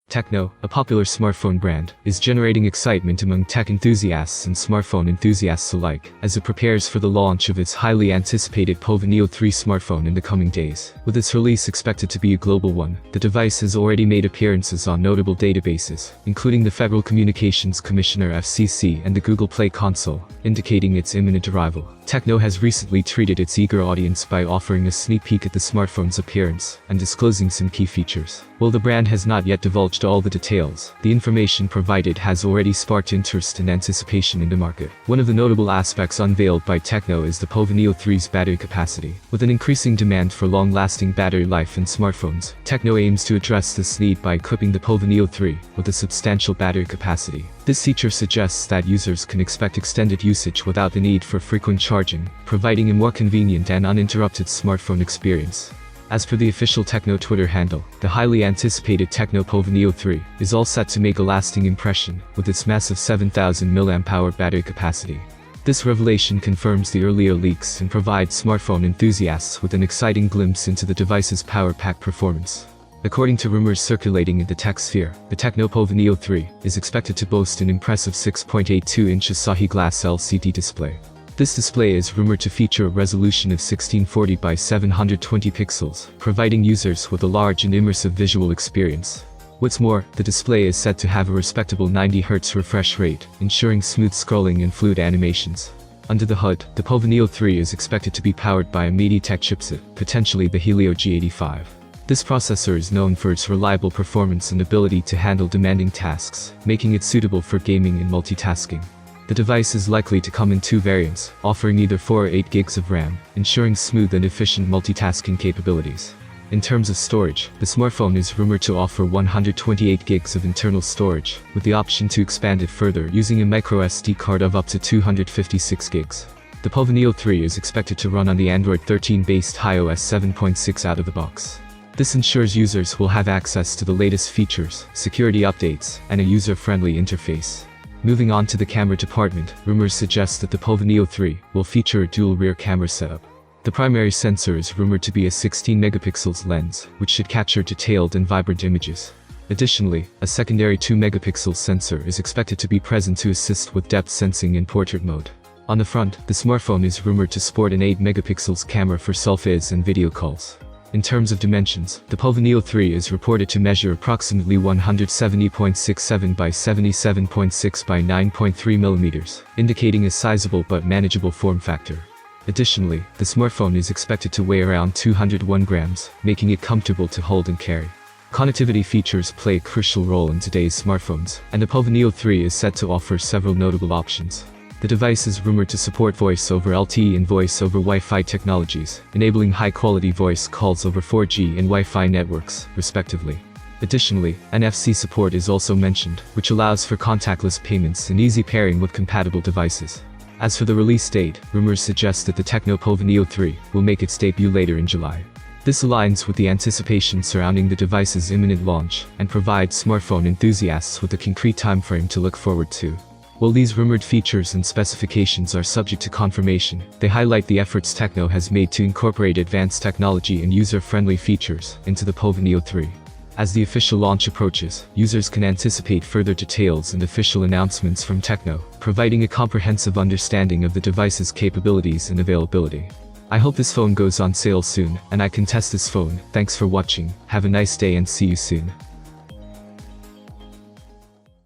Tecno, a popular smartphone brand, is generating excitement among tech enthusiasts and smartphone enthusiasts alike, as it prepares for the launch of its highly anticipated POVA Neo 3 smartphone in the coming days. With its release expected to be a global one, the device has already made appearances on notable databases, including the Federal Communications Commissioner (FCC) and the Google Play console, indicating its imminent arrival. Tecno has recently treated its eager audience by offering a sneak peek at the smartphone's appearance and disclosing some key features. While the brand has not yet divulged all the details, the information provided has already sparked interest and anticipation in the market. One of the notable aspects unveiled by Tecno is the POVA Neo 3's battery capacity. With an increasing demand for long-lasting battery life in smartphones, Tecno aims to address this need by equipping the POVA Neo 3 with a substantial battery capacity. This feature suggests that users can expect extended usage without the need for frequent charging, providing a more convenient and uninterrupted smartphone experience. As per the official Tecno Twitter handle, the highly anticipated Tecno Pova Neo 3 is all set to make a lasting impression, with its massive 7000 mAh battery capacity. This revelation confirms the earlier leaks and provides smartphone enthusiasts with an exciting glimpse into the device's power-packed performance. According to rumors circulating in the tech sphere, the Tecno Pova Neo 3 is expected to boast an impressive 6.82-inch Asahi glass LCD display. This display is rumored to feature a resolution of 1640 by 720 pixels, providing users with a large and immersive visual experience. What's more, the display is said to have a respectable 90 Hz refresh rate, ensuring smooth scrolling and fluid animations. Under the hood, the POVA Neo 3 is expected to be powered by a MediaTek chipset, potentially the Helio G85. This processor is known for its reliable performance and ability to handle demanding tasks, making it suitable for gaming and multitasking. The device is likely to come in two variants, offering either 4 or 8 gigs of RAM, ensuring smooth and efficient multitasking capabilities. In terms of storage, the smartphone is rumored to offer 128 gigs of internal storage, with the option to expand it further using a microSD card of up to 256 gigs. The POVA Neo 3 is expected to run on the Android 13-based iOS 7.6 out of the box. This ensures users will have access to the latest features, security updates, and a user-friendly interface. Moving on to the camera department, rumors suggest that the POVA Neo 3 will feature a dual rear camera setup. The primary sensor is rumored to be a 16 megapixels lens, which should capture detailed and vibrant images. Additionally, a secondary 2 megapixel sensor is expected to be present to assist with depth sensing in portrait mode. On the front, the smartphone is rumored to sport an 8 megapixels camera for selfies and video calls. In terms of dimensions, the POVA Neo 3 is reported to measure approximately 170.67 by 77.6 by 9.3 mm, indicating a sizable but manageable form factor. Additionally, the smartphone is expected to weigh around 201 grams, making it comfortable to hold and carry. Connectivity features play a crucial role in today's smartphones, and the POVA Neo 3 is set to offer several notable options. The device is rumored to support voice over LTE and voice over Wi-Fi technologies, enabling high-quality voice calls over 4G and Wi-Fi networks, respectively. Additionally, NFC support is also mentioned, which allows for contactless payments and easy pairing with compatible devices. As for the release date, rumors suggest that the Tecno Pova Neo 3 will make its debut later in July. This aligns with the anticipation surrounding the device's imminent launch and provides smartphone enthusiasts with a concrete timeframe to look forward to. While these rumored features and specifications are subject to confirmation, they highlight the efforts Tecno has made to incorporate advanced technology and user-friendly features into the POVA Neo 3. As the official launch approaches, users can anticipate further details and official announcements from Tecno, providing a comprehensive understanding of the device's capabilities and availability. I hope this phone goes on sale soon, and I can test this phone. Thanks for watching, have a nice day and see you soon.